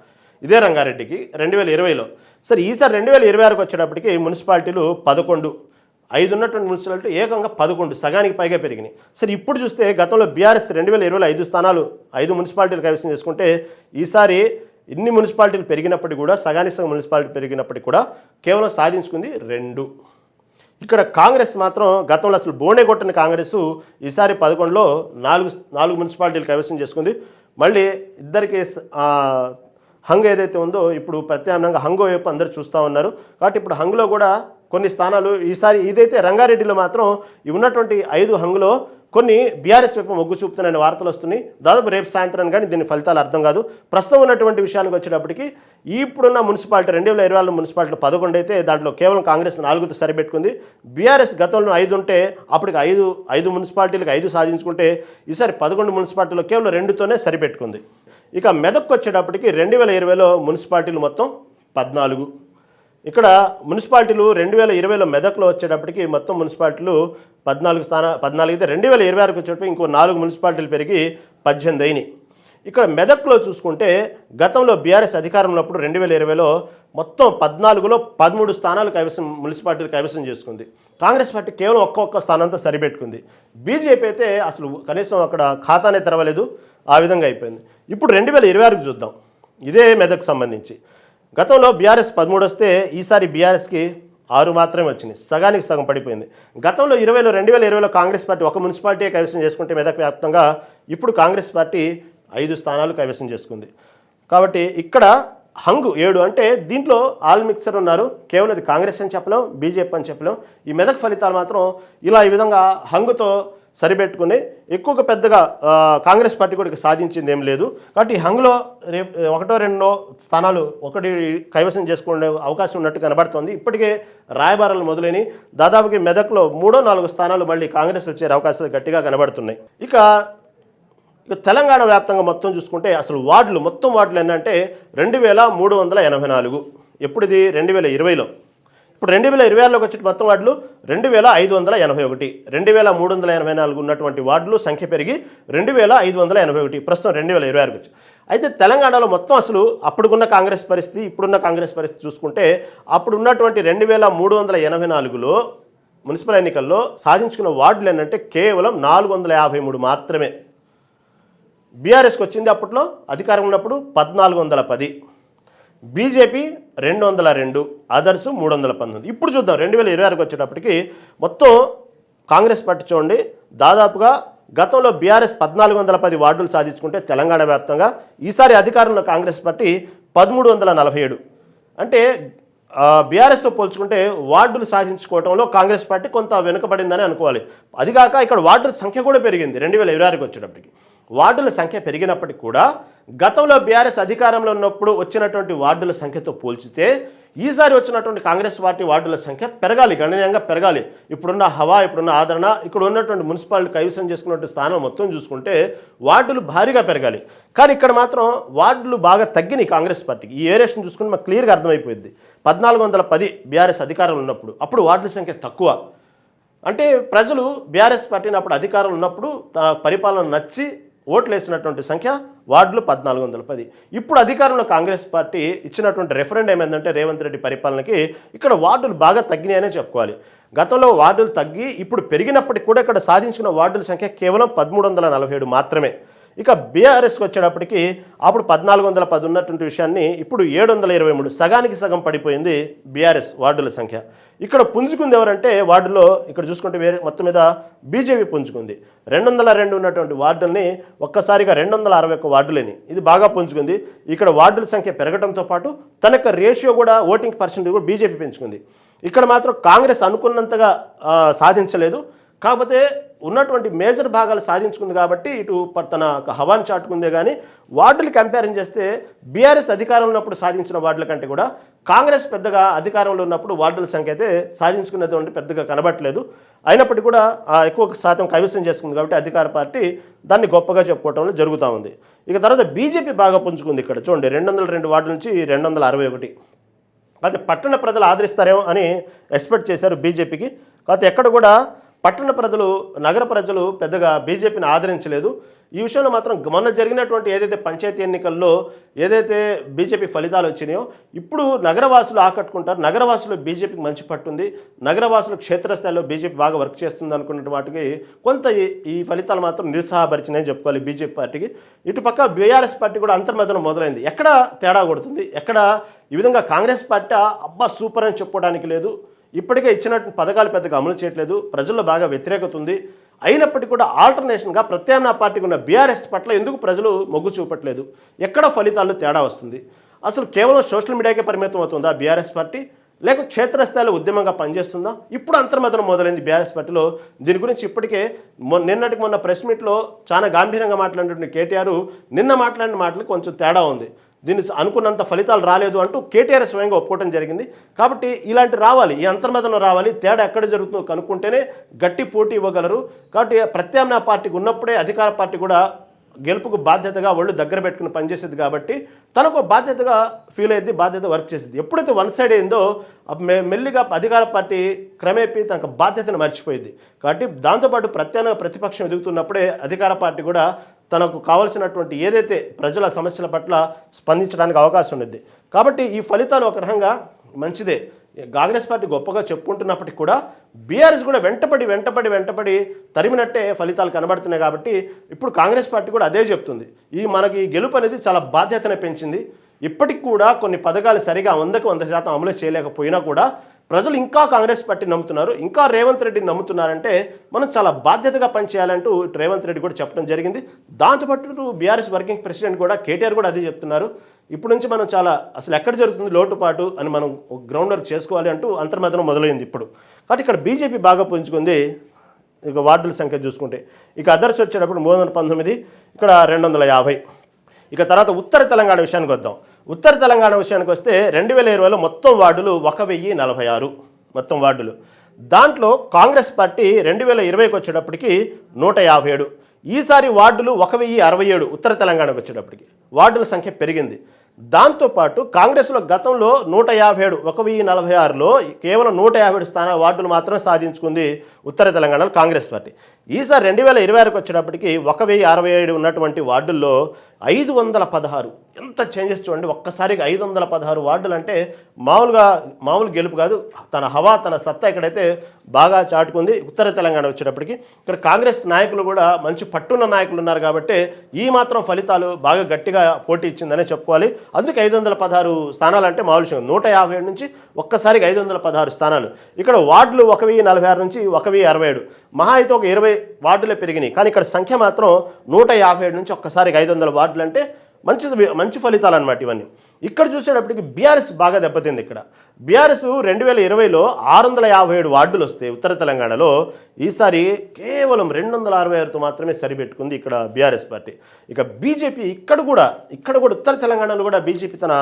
S1: ఇదే రంగారెడ్డికి 2020లో. సరే, ఈసారి 2026కి వచ్చేటప్పటికి మున్సిపాలిటీలు 11, 5 ఉన్నటువంటి మున్సిపాలిటీ ఏకంగా 11, సగానికి పైగా పెరిగినాయి. సరే, ఇప్పుడు చూస్తే గతంలో బీఆర్ఎస్ 2020లో 5 స్థానాలు 5 మున్సిపాలిటీలు కైవసం చేసుకుంటే ఈసారి ఇన్ని మున్సిపాలిటీలు పెరిగినప్పటికీ కూడా సగానికి సగం మున్సిపాలిటీ పెరిగినప్పటికీ కూడా కేవలం సాధించుకుంది 2. ఇక్కడ కాంగ్రెస్ మాత్రం గతంలో అసలు బోనే కొట్టిన కాంగ్రెస్ ఈసారి 11లో 4 మున్సిపాలిటీలు కైవసం చేసుకుంది. మళ్ళీ ఇద్దరికి హంగు ఏదైతే ఉందో ఇప్పుడు ప్రత్యామ్నాయంగా హంగు వైపు అందరూ చూస్తూ ఉన్నారు. కాబట్టి ఇప్పుడు హంగులో కూడా కొన్ని స్థానాలు ఈసారి ఇదైతే రంగారెడ్డిలో మాత్రం ఉన్నటువంటి 5 హంగులో కొన్ని బీఆర్ఎస్ వైపు మొగ్గు చూపుతున్నాయని వార్తలు వస్తున్నాయి. దాదాపు రేపు సాయంత్రం కానీ దీని ఫలితాలు అర్థం కాదు. ప్రస్తుతం ఉన్నటువంటి విషయానికి వచ్చేటప్పటికి ఇప్పుడున్న మున్సిపాలిటీ 2024 మున్సిపాలిటీలు 11 అయితే దాంట్లో కేవలం కాంగ్రెస్ 4తో సరిపెట్టుకుంది. బీఆర్ఎస్ గతంలో 5 ఉంటే అప్పటికి 5 మున్సిపాలిటీలకు 5 సాధించుకుంటే ఈసారి 11 మున్సిపాలిటీలో కేవలం 2తోనే సరిపెట్టుకుంది. ఇక మెదక్కు వచ్చేటప్పటికి 2020లో మున్సిపాలిటీలు మొత్తం 14. ఇక్కడ మున్సిపాలిటీలు 2020లో మెదక్లో వచ్చేటప్పటికి మొత్తం మున్సిపాలిటీలు 14 అయితే 2026కి వచ్చేటప్పుడు ఇంకో 4 మున్సిపాలిటీలు పెరిగి 18 అయినాయి. ఇక్కడ మెదక్లో చూసుకుంటే గతంలో బీఆర్ఎస్ అధికారంలో ఉన్నప్పుడు 2020లో మొత్తం 14లో 13 స్థానాలు మున్సిపాలిటీలు కైవసం చేసుకుంది. కాంగ్రెస్ పార్టీ కేవలం ఒక్క స్థానంతో సరిపెట్టుకుంది. బీజేపీ అయితే అసలు కనీసం అక్కడ ఖాతానే తెరవలేదు, ఆ విధంగా అయిపోయింది. ఇప్పుడు 2026కి చూద్దాం. ఇదే మెదక్ సంబంధించి గతంలో బీఆర్ఎస్ 13 వస్తే ఈసారి బీఆర్ఎస్కి 6 మాత్రమే వచ్చినాయి, సగానికి సగం పడిపోయింది. గతంలో 2020లో కాంగ్రెస్ పార్టీ ఒక మున్సిపాలిటీ కైవసం చేసుకుంటే మెదక్ వ్యాప్తంగా ఇప్పుడు కాంగ్రెస్ పార్టీ 5 స్థానాలు కైవసం చేసుకుంది. కాబట్టి ఇక్కడ హంగు 7 అంటే దీంట్లో ఆల్ మిక్సర్ ఉన్నారు. కేవలం ఇది కాంగ్రెస్ అని చెప్పలేం, బీజేపీ అని చెప్పలేం. ఈ మెదక్ ఫలితాలు మాత్రం ఈ విధంగా హంగుతో సరిపెట్టుకుని ఎక్కువగా పెద్దగా కాంగ్రెస్ పార్టీ కూడా సాధించింది ఏం లేదు. కాబట్టి హంగులో రేపు 1-2 స్థానాలు కైవసం చేసుకునే అవకాశం ఉన్నట్టు కనబడుతోంది. ఇప్పటికే రాయబారాలు మొదలైనవి. దాదాపుకి మెదక్లో 3-4 స్థానాలు మళ్ళీ కాంగ్రెస్ వచ్చే అవకాశాలు గట్టిగా కనబడుతున్నాయి. ఇక తెలంగాణ వ్యాప్తంగా మొత్తం చూసుకుంటే అసలు మొత్తం వార్డులు ఏంటంటే 2384. ఎప్పుడు ఇది 2020లో. ఇప్పుడు 2026లోకి వచ్చే మొత్తం వార్డులు 2581. 2384 ఉన్నటువంటి వార్డులు సంఖ్య పెరిగి 2581 ప్రస్తుతం 2026కి వచ్చి. అయితే తెలంగాణలో మొత్తం అసలు అప్పుడున్న కాంగ్రెస్ పరిస్థితి ఇప్పుడున్న కాంగ్రెస్ పరిస్థితి చూసుకుంటే అప్పుడు ఉన్నటువంటి 2384లో మున్సిపల్ ఎన్నికల్లో సాధించుకున్న వార్డులు ఏంటంటే కేవలం 453 మాత్రమే. బీఆర్ఎస్కి వచ్చింది అప్పట్లో అధికారం ఉన్నప్పుడు 1410, బీజేపీ 202, అదర్స్ 319. ఇప్పుడు చూద్దాం 2026కి వచ్చేటప్పటికి మొత్తం కాంగ్రెస్ పార్టీ చూడండి దాదాపుగా గతంలో బీఆర్ఎస్ 1410 వార్డులు సాధించుకుంటే తెలంగాణ వ్యాప్తంగా ఈసారి అధికారంలో కాంగ్రెస్ పార్టీ 1347. అంటే బీఆర్ఎస్తో పోల్చుకుంటే వార్డులు సాధించుకోవడంలో కాంగ్రెస్ పార్టీ కొంత వెనుకబడిందని అనుకోవాలి. అదిగాక ఇక్కడ వార్డుల సంఖ్య కూడా పెరిగింది. 2026కి వచ్చేటప్పటికి వార్డుల సంఖ్య పెరిగినప్పటికీ కూడా గతంలో బీఆర్ఎస్ అధికారంలో ఉన్నప్పుడు వచ్చినటువంటి వార్డుల సంఖ్యతో పోల్చితే ఈసారి వచ్చినటువంటి కాంగ్రెస్ పార్టీ వార్డుల సంఖ్య పెరగాలి, గణనీయంగా పెరగాలి. ఇప్పుడున్న హవా, ఇప్పుడున్న ఆదరణ, ఇక్కడ ఉన్నటువంటి మున్సిపాలిటీ కైవసం చేసుకున్నటువంటి స్థానం మొత్తం చూసుకుంటే వార్డులు భారీగా పెరగాలి. కానీ ఇక్కడ మాత్రం వార్డులు బాగా తగ్గినాయి కాంగ్రెస్ పార్టీకి. ఈ ఏరియేషన్ చూసుకుంటే మాకు క్లియర్గా అర్థమైపోయింది. 1410 బీఆర్ఎస్ అధికారంలో ఉన్నప్పుడు అప్పుడు వార్డుల సంఖ్య తక్కువ. అంటే ప్రజలు బీఆర్ఎస్ పార్టీని అప్పుడు అధికారంలో ఉన్నప్పుడు పరిపాలన నచ్చి ఓట్లు వేసినటువంటి సంఖ్య వార్డులు 1410. ఇప్పుడు అధికారంలో కాంగ్రెస్ పార్టీ ఇచ్చినటువంటి రెఫరెండం ఏమైందంటే రేవంత్ రెడ్డి పరిపాలనకి ఇక్కడ వార్డులు బాగా తగ్గినాయనే చెప్పుకోవాలి. గతంలో వార్డులు తగ్గి ఇప్పుడు పెరిగినప్పటికీ కూడా ఇక్కడ సాధించుకున్న వార్డుల సంఖ్య కేవలం 1347 మాత్రమే. ఇక బీఆర్ఎస్కి వచ్చేటప్పటికి అప్పుడు 1410 ఉన్నటువంటి విషయాన్ని ఇప్పుడు 723, సగానికి సగం పడిపోయింది బీఆర్ఎస్ వార్డుల సంఖ్య. ఇక్కడ పుంజుకుంది ఎవరంటే వార్డులో ఇక్కడ చూసుకుంటే వేరే మొత్తం మీద బీజేపీ పుంజుకుంది. 202 ఉన్నటువంటి వార్డుల్ని ఒక్కసారిగా 261 వార్డులని ఇది బాగా పుంజుకుంది. ఇక్కడ వార్డుల సంఖ్య పెరగడంతో పాటు తన యొక్క రేషియో కూడా ఓటింగ్ పర్సెంటేజ్ కూడా బీజేపీ పెంచుకుంది. ఇక్కడ మాత్రం కాంగ్రెస్ అనుకున్నంతగా సాధించలేదు. కాకపోతే ఉన్నటువంటి మేజర్ భాగాలు సాధించుకుంది కాబట్టి ఇటు తన హవాను చాటుకుందే కానీ వార్డులు కంపారిజన్ చేస్తే బీఆర్ఎస్ అధికారంలో ఉన్నప్పుడు సాధించిన వార్డుల కంటే కూడా కాంగ్రెస్ పెద్దగా అధికారంలో ఉన్నప్పుడు వార్డుల సంఖ్య అయితే సాధించుకునేటువంటి పెద్దగా కనబట్టలేదు. అయినప్పటికీ కూడా ఎక్కువ శాతం కైవసం చేసుకుంది కాబట్టి అధికార పార్టీ దాన్ని గొప్పగా చెప్పుకోవటంలో జరుగుతూ ఉంది. ఇక తర్వాత బీజేపీ బాగా పుంజుకుంది. ఇక్కడ చూడండి 202 వార్డుల నుంచి 261. అయితే పట్టణ ప్రజలు ఆదరిస్తారేమో అని ఎక్స్పెక్ట్ చేశారు బీజేపీకి. కాకపోతే ఎక్కడ కూడా పట్టణ ప్రజలు నగర ప్రజలు పెద్దగా బీజేపీని ఆదరించలేదు. ఈ విషయంలో మాత్రం మొన్న జరిగినటువంటి ఏదైతే పంచాయతీ ఎన్నికల్లో ఏదైతే బీజేపీ ఫలితాలు వచ్చినాయో ఇప్పుడు నగరవాసులు ఆకట్టుకుంటారు. నగరవాసులు బీజేపీకి మంచి పట్టుంది, నగరవాసులు క్షేత్రస్థాయిలో బీజేపీ బాగా వర్క్ చేస్తుంది అనుకున్న వాటికి కొంత ఈ ఫలితాలు మాత్రం నిరుత్సాహపరిచినాయని చెప్పుకోవాలి బీజేపీ పార్టీకి. ఇటుపక్క బీఆర్ఎస్ పార్టీ కూడా అంతర్మదనం మొదలైంది. ఎక్కడ తేడా కొడుతుంది, ఎక్కడ ఈ విధంగా కాంగ్రెస్ పార్టీ అబ్బా సూపర్ అని చెప్పుకోవడానికి లేదు, ఇప్పటికే ఇచ్చినట్టు పథకాలు పెద్దగా అమలు చేయట్లేదు, ప్రజల్లో బాగా వ్యతిరేకత ఉంది. అయినప్పటికీ కూడా ఆల్టర్నేషన్గా ప్రత్యామ్నాయ పార్టీకి ఉన్న బీఆర్ఎస్ పట్ల ఎందుకు ప్రజలు మొగ్గు చూపట్లేదు, ఎక్కడ ఫలితాల్లో తేడా వస్తుంది, అసలు కేవలం సోషల్ మీడియాకే పరిమితం అవుతుందా బీఆర్ఎస్ పార్టీ, లేక క్షేత్రస్థాయిలో ఉద్యమంగా పనిచేస్తుందా? ఇప్పుడు అంతర్మదనం మొదలైంది బీఆర్ఎస్ పార్టీలో. దీని గురించి ఇప్పటికే నిన్నటికి మొన్న ప్రెస్ మీట్లో చాలా గాంభీర్యంగా మాట్లాడినటువంటి కేటీఆర్ నిన్న మాట్లాడిన మాటలు కొంచెం తేడా ఉంది, దీన్ని అనుకున్నంత ఫలితాలు రాలేదు అంటూ కేటీఆర్ స్వయంగా ఒప్పుకోవడం జరిగింది. కాబట్టి ఇలాంటి రావాలి, ఈ అంతర్మదనం రావాలి, తేడా ఎక్కడ జరుగుతుందో కనుక్కుంటేనే గట్టి పోటీ ఇవ్వగలరు. కాబట్టి ప్రత్యామ్నాయ పార్టీకి ఉన్నప్పుడే అధికార పార్టీ కూడా గెలుపుకు బాధ్యతగా ఒళ్ళు దగ్గర పెట్టుకుని పనిచేసేది కాబట్టి తనకు బాధ్యతగా ఫీల్ అయ్యింది, బాధ్యత వర్క్ చేసేది. ఎప్పుడైతే వన్ సైడ్ అయిందో మెల్లిగా అధికార పార్టీ క్రమేపీ తనకు బాధ్యతను మర్చిపోయింది. కాబట్టి దాంతోపాటు ప్రత్యామ్నాయ ప్రతిపక్షం ఎదుగుతున్నప్పుడే అధికార పార్టీ కూడా తనకు కావాల్సినటువంటి ఏదైతే ప్రజల సమస్యల పట్ల స్పందించడానికి అవకాశం ఉంది. కాబట్టి ఈ ఫలితాలు ఒక రకంగా మంచిదే. కాంగ్రెస్ పార్టీ గొప్పగా చెప్పుకుంటున్నప్పటికీ కూడా బీఆర్ఎస్ కూడా వెంటపడి తరిమినట్టే ఫలితాలు కనబడుతున్నాయి. కాబట్టి ఇప్పుడు కాంగ్రెస్ పార్టీ కూడా అదే చెప్తుంది, మనకి గెలుపు అనేది చాలా బాధ్యతను పెంచింది. ఇప్పటికి కూడా కొన్ని పథకాలు సరిగా 100కి 100% అమలు చేయలేకపోయినా కూడా ప్రజలు ఇంకా కాంగ్రెస్ పార్టీ నమ్ముతున్నారు, ఇంకా రేవంత్ రెడ్డిని నమ్ముతున్నారంటే మనం చాలా బాధ్యతగా పనిచేయాలంటూ రేవంత్ రెడ్డి కూడా చెప్పడం జరిగింది. దాంతోపాటు బీఆర్ఎస్ వర్కింగ్ ప్రెసిడెంట్ కూడా కేటీఆర్ కూడా అదే చెప్తున్నారు, ఇప్పుడు నుంచి మనం చాలా అసలు ఎక్కడ జరుగుతుంది లోటుపాటు అని మనం గ్రౌండ్ వర్క్ చేసుకోవాలి అంటూ అంతర్మదనం మొదలైంది ఇప్పుడు. కాబట్టి ఇక్కడ బీజేపీ బాగా పుంజుకుంది. ఇక వార్డుల సంఖ్య చూసుకుంటే ఇక అదర్స్ వచ్చేటప్పుడు 319, ఇక్కడ 250. ఇక తర్వాత ఉత్తర తెలంగాణ విషయానికి వద్దాం. ఉత్తర తెలంగాణ విషయానికి వస్తే 2020లో మొత్తం వార్డులు 1046 మొత్తం వార్డులు. దాంట్లో కాంగ్రెస్ పార్టీ 2020కి వచ్చేటప్పటికి 157. ఈసారి వార్డులు 1067 ఉత్తర తెలంగాణకు వచ్చేటప్పటికి వార్డుల సంఖ్య పెరిగింది. దాంతోపాటు కాంగ్రెస్లో గతంలో 157 1046లో కేవలం 150 స్థానాల వార్డులు మాత్రమే సాధించుకుంది ఉత్తర తెలంగాణలో కాంగ్రెస్ పార్టీ. ఈసారి 2026కి వచ్చేటప్పటికి 1067 ఉన్నటువంటి వార్డుల్లో 516. ఎంత చేంజెస్ చూడండి, ఒక్కసారిగా 516 వార్డులు అంటే మామూలు గెలుపు కాదు. తన హవా తన సత్తా ఇక్కడైతే బాగా చాటుకుంది ఉత్తర తెలంగాణ వచ్చేటప్పటికి. ఇక్కడ కాంగ్రెస్ నాయకులు కూడా మంచి పట్టున్న నాయకులు ఉన్నారు కాబట్టి ఈ మాత్రం ఫలితాలు బాగా గట్టిగా పోటీ ఇచ్చిందనే చెప్పుకోవాలి. అందుకే 516 స్థానాలు అంటే మామూలు విషయం. 157 నుంచి ఒక్కసారిగా 516 స్థానాలు. ఇక్కడ వార్డులు 1046 నుంచి 1067, మహా అయితే ఒక 20 వార్డులే పెరిగినాయి. కానీ ఇక్కడ సంఖ్య మాత్రం 157 నుంచి ఒక్కసారిగా 500 వార్డులు అంటే మంచి ఫలితాలు అన్నమాట ఇవన్నీ. ఇక్కడ చూసేటప్పటికి బీఆర్ఎస్ బాగా దెబ్బతింది. ఇక్కడ బీఆర్ఎస్ 2020లో 657 వార్డులు వస్తే ఉత్తర తెలంగాణలో ఈసారి కేవలం 266తో మాత్రమే సరిపెట్టుకుంది ఇక్కడ బీఆర్ఎస్ పార్టీ. ఇక బీజేపీ ఇక్కడ కూడా ఉత్తర తెలంగాణలో కూడా బీజేపీ తన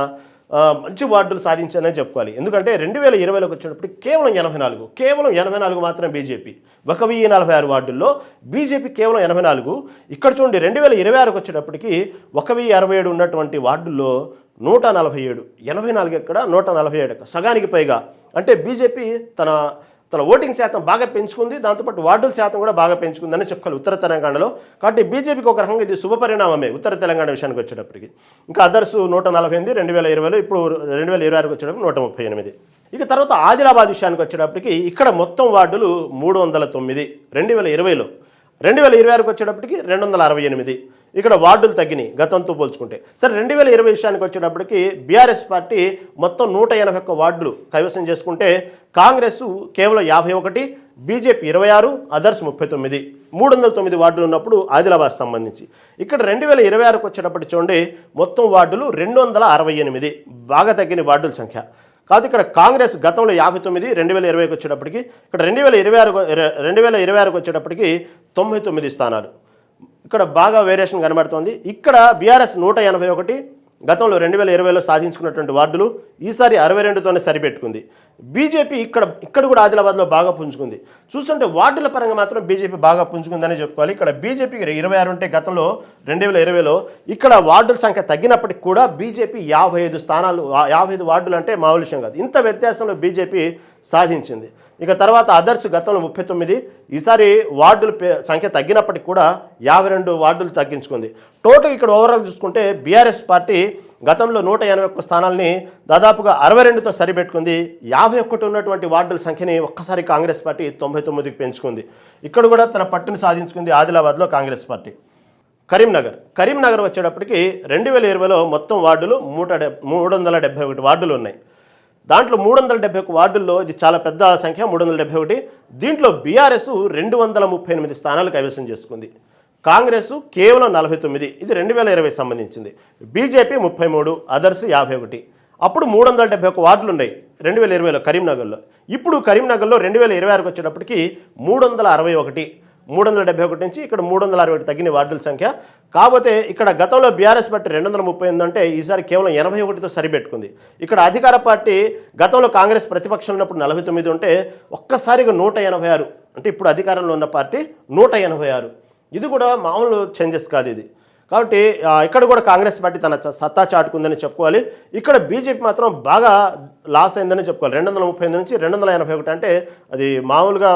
S1: మంచి వార్డులు సాధించిందని చెప్పుకోవాలి. ఎందుకంటే 2020లోకి వచ్చేటప్పటికి కేవలం 84 మాత్రమే బీజేపీ. 1046 వార్డుల్లో బీజేపీ కేవలం 84. ఇక్కడ చూడండి 2026కి వచ్చేటప్పటికి 1067 ఉన్నటువంటి వార్డుల్లో 147, 84 ఎక్కడ 147 ఎక్కడ, సగానికి పైగా. అంటే బీజేపీ తన ఓటింగ్ శాతం బాగా పెంచుకుంది, దాంతోపాటు వార్డుల శాతం కూడా బాగా పెంచుకుందని చెప్పుకోవాలి ఉత్తర తెలంగాణలో. కాబట్టి బీజేపీకి ఒక రకంగా ఇది శుభపరిణామమే ఉత్తర తెలంగాణ విషయానికి వచ్చేటప్పటికి. ఇంకా అదర్స్ 148 2020లో, ఇప్పుడు 2026కి వచ్చేటప్పుడు 138. ఇక తర్వాత ఆదిలాబాద్ విషయానికి వచ్చేటప్పటికి ఇక్కడ మొత్తం వార్డులు 309 2020లో. 2026కి వచ్చేటప్పటికి 268. ఇక్కడ వార్డులు తగ్గినాయి గతంతో పోల్చుకుంటే. సరే 2020 విషయానికి వచ్చేటప్పటికి బీఆర్ఎస్ పార్టీ మొత్తం 181 వార్డులు కైవసం చేసుకుంటే కాంగ్రెస్ కేవలం 51, బీజేపీ 26, అదర్స్ 39, 309 వార్డులు ఉన్నప్పుడు ఆదిలాబాద్ సంబంధించి. ఇక్కడ 2026కు వచ్చేటప్పటికి చూడండి మొత్తం వార్డులు 268, బాగా తగ్గిన వార్డుల సంఖ్య. కాదు ఇక్కడ కాంగ్రెస్ గతంలో 59, 2020కి వచ్చేటప్పటికి ఇక్కడ 2026కు వచ్చేటప్పటికి 99 స్థానాలు. ఇక్కడ బాగా వేరియేషన్ కనబడుతోంది. ఇక్కడ బీఆర్ఎస్ 181, గతంలో 2020లో సాధించుకున్నటువంటి వార్డులు ఈసారి 62తోనే సరిపెట్టుకుంది. బీజేపీ ఇక్కడ కూడా ఆదిలాబాద్లో బాగా పుంజుకుంది. చూస్తుంటే వార్డుల పరంగా మాత్రం బీజేపీ బాగా పుంజుకుందని చెప్పుకోవాలి. ఇక్కడ బీజేపీకి 26 ఉంటే గతంలో 2020లో ఇక్కడ వార్డుల సంఖ్య తగ్గినప్పటికి కూడా బీజేపీ 55 స్థానాలు, 55 వార్డులు అంటే మామూలు విషయం కాదు. ఇంత వ్యత్యాసంలో బీజేపీ సాధించింది. ఇక తర్వాత అదర్స్ గతంలో 39, ఈసారి వార్డుల సంఖ్య తగ్గినప్పటికి కూడా 52 వార్డులు తగ్గించుకుంది. టోటల్ ఇక్కడ ఓవరాల్ చూసుకుంటే బీఆర్ఎస్ పార్టీ గతంలో 181 స్థానాలని దాదాపుగా 62తో సరిపెట్టుకుంది. 51 ఉన్నటువంటి వార్డుల సంఖ్యని ఒక్కసారి కాంగ్రెస్ పార్టీ 99కి పెంచుకుంది. ఇక్కడ కూడా తన పట్టును సాధించుకుంది ఆదిలాబాద్లో కాంగ్రెస్ పార్టీ. కరీంనగర్ వచ్చేటప్పటికి 2020లో మొత్తం వార్డులు 371 వార్డులు ఉన్నాయి. దాంట్లో 371 వార్డుల్లో ఇది చాలా పెద్ద సంఖ్య, 371. దీంట్లో బీఆర్ఎస్ 238 స్థానాలు కైవసం చేసుకుంది. కాంగ్రెస్ కేవలం 49, ఇది 2020 సంబంధించింది. BJP 33, others 51. అప్పుడు 371 వార్డులు ఉన్నాయి 2020లో కరీంనగర్లో. ఇప్పుడు కరీంనగర్లో 2026కి వచ్చేటప్పటికి 371 నుంచి ఇక్కడ 361 తగ్గిన వార్డుల సంఖ్య. కాకపోతే ఇక్కడ గతంలో బీఆర్ఎస్ పార్టీ 238 అంటే ఈసారి కేవలం 81తో సరిపెట్టుకుంది. ఇక్కడ అధికార పార్టీ గతంలో కాంగ్రెస్ ప్రతిపక్షంలో ఉన్నప్పుడు 49 ఉంటే ఒక్కసారిగా 186, అంటే ఇప్పుడు అధికారంలో ఉన్న పార్టీ 186. ఇది కూడా మామూలు చేంజెస్ కాదు ఇది. కాబట్టి ఇక్కడ కూడా కాంగ్రెస్ పార్టీ తన సత్తా చాటుకుందని చెప్పుకోవాలి. ఇక్కడ బీజేపీ మాత్రం బాగా లాస్ అయిందని చెప్పుకోవాలి. 238 నుంచి 281 అంటే అది మామూలుగా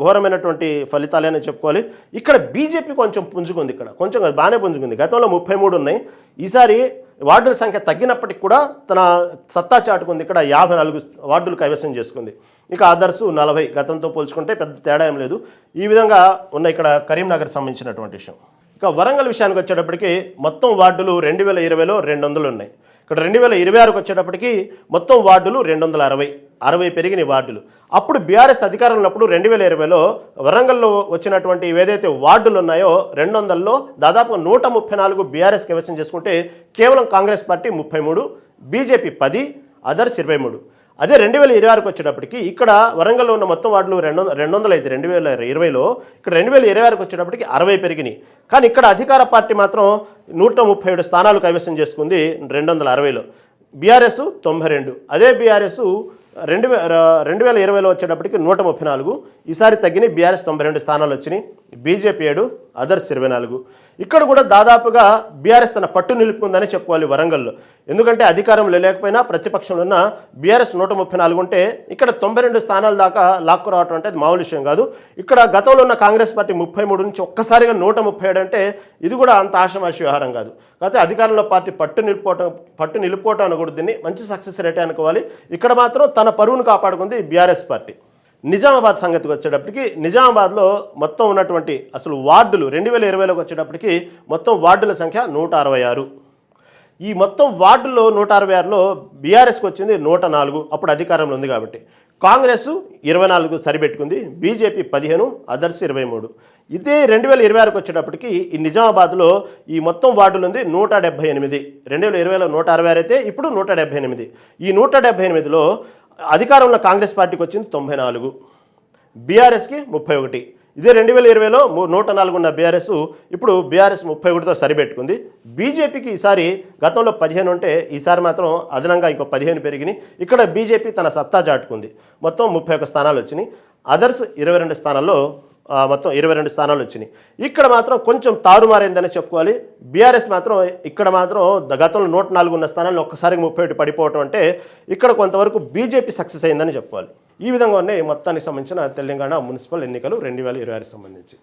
S1: ఘోరమైనటువంటి ఫలితాలే అని చెప్పుకోవాలి. ఇక్కడ బీజేపీ కొంచెం పుంజుకుంది, ఇక్కడ కొంచెం బాగానే పుంజుకుంది. గతంలో 33 ఉన్నాయి, ఈసారి వార్డుల సంఖ్య తగ్గినప్పటికి కూడా తన సత్తా చాటుకుంది. ఇక్కడ 54 వార్డులు కైవసం చేసుకుంది. ఇక అదర్స్ 40, గతంతో పోల్చుకుంటే పెద్ద తేడా ఏం లేదు. ఈ విధంగా ఉన్న ఇక్కడ కరీంనగర్ సంబంధించినటువంటి విషయం. ఇక వరంగల్ విషయానికి వచ్చేటప్పటికి మొత్తం వార్డులు 2020లో 200 ఉన్నాయి. ఇక్కడ 2026కి వచ్చేటప్పటికి మొత్తం వార్డులు 260 పెరిగిన వార్డులు. అప్పుడు బీఆర్ఎస్ అధికారంలో ఉన్నప్పుడు 2020లో వరంగల్లో వచ్చినటువంటి ఏదైతే వార్డులు ఉన్నాయో 200లో దాదాపు 134 బీఆర్ఎస్ కైవసం చేసుకుంటే కేవలం కాంగ్రెస్ పార్టీ 33, బీజేపీ 10, అదర్స్ 23. అదే 2026కి వచ్చేటప్పటికి ఇక్కడ వరంగల్లో ఉన్న మొత్తం వార్డులు 200 అయితే 2020లో, ఇక్కడ 2026కి వచ్చేటప్పటికి 60 పెరిగినాయి. కానీ ఇక్కడ అధికార పార్టీ మాత్రం 137 స్థానాలు కైవసం చేసుకుంది 260లో. బీఆర్ఎస్ 92, అదే బీఆర్ఎస్ 2020లో వచ్చేటప్పటికి 134, ఈసారి తగ్గిన బీఆర్ఎస్ 92 స్థానాలు వచ్చినాయి. BJP 7, others 24. ఇక్కడ కూడా దాదాపుగా బీఆర్ఎస్ తన పట్టు నిలుపుకుందని చెప్పుకోవాలి వరంగల్లో. ఎందుకంటే అధికారంలో లేకపోయినా ప్రతిపక్షంలో ఉన్న బీఆర్ఎస్ 134 ఉంటే ఇక్కడ 92 స్థానాల దాకా లాక్కు రావటం అంటే అది మామూలు విషయం కాదు. ఇక్కడ గతంలో ఉన్న కాంగ్రెస్ పార్టీ 33 నుంచి ఒక్కసారిగా 137 అంటే ఇది కూడా అంత ఆషమాషి వ్యవహారం కాదు. కాకపోతే అధికారంలో పార్టీ పట్టు నిలుపుకోవటం అనకూడదు, దీన్ని మంచి సక్సెస్ రేటే అనుకోవాలి. ఇక్కడ మాత్రం తన పరువును కాపాడుకుంది బీఆర్ఎస్ పార్టీ. నిజామాబాద్ సంగతికి వచ్చేటప్పటికి నిజామాబాద్లో మొత్తం ఉన్నటువంటి అసలు వార్డులు 2020లోకి వచ్చేటప్పటికి మొత్తం వార్డుల సంఖ్య 166. ఈ మొత్తం వార్డుల్లో 166లో బీఆర్ఎస్కి వచ్చింది 104, అప్పుడు అధికారంలో ఉంది కాబట్టి. కాంగ్రెస్ 24 సరిపెట్టుకుంది, బీజేపీ 15, అదర్స్ 23. ఇదే 2026కి వచ్చేటప్పటికి ఈ నిజామాబాద్లో ఈ మొత్తం వార్డులు ఉంది 178. 2020లో 166 అయితే ఇప్పుడు 178. ఈ 178లో అధికారంలో కాంగ్రెస్ పార్టీకి వచ్చింది 94, బీఆర్ఎస్కి 31. ఇదే 2020లో 104 ఉన్న బీఆర్ఎస్ ఇప్పుడు బీఆర్ఎస్ 31తో సరిపెట్టుకుంది. బీజేపీకి ఈసారి గతంలో 15 ఉంటే ఈసారి మాత్రం అదనంగా ఇంకో 15 పెరిగినాయి. ఇక్కడ బీజేపీ తన సత్తా చాటుకుంది, మొత్తం 31 స్థానాలు వచ్చినాయి. అదర్స్ 22 స్థానాల్లో మొత్తం 22 స్థానాలు వచ్చినాయి. ఇక్కడ మాత్రం కొంచెం తారుమారైందని చెప్పుకోవాలి. బీఆర్ఎస్ మాత్రం ఇక్కడ మాత్రం గతంలో 104 ఉన్న స్థానాలను ఒక్కసారిగా 31 పడిపోవటం అంటే ఇక్కడ కొంతవరకు బీజేపీ సక్సెస్ అయిందని చెప్పుకోవాలి. ఈ విధంగా ఉన్నాయి మొత్తానికి సంబంధించిన తెలంగాణ మున్సిపల్ ఎన్నికలు 2026 సంబంధించి.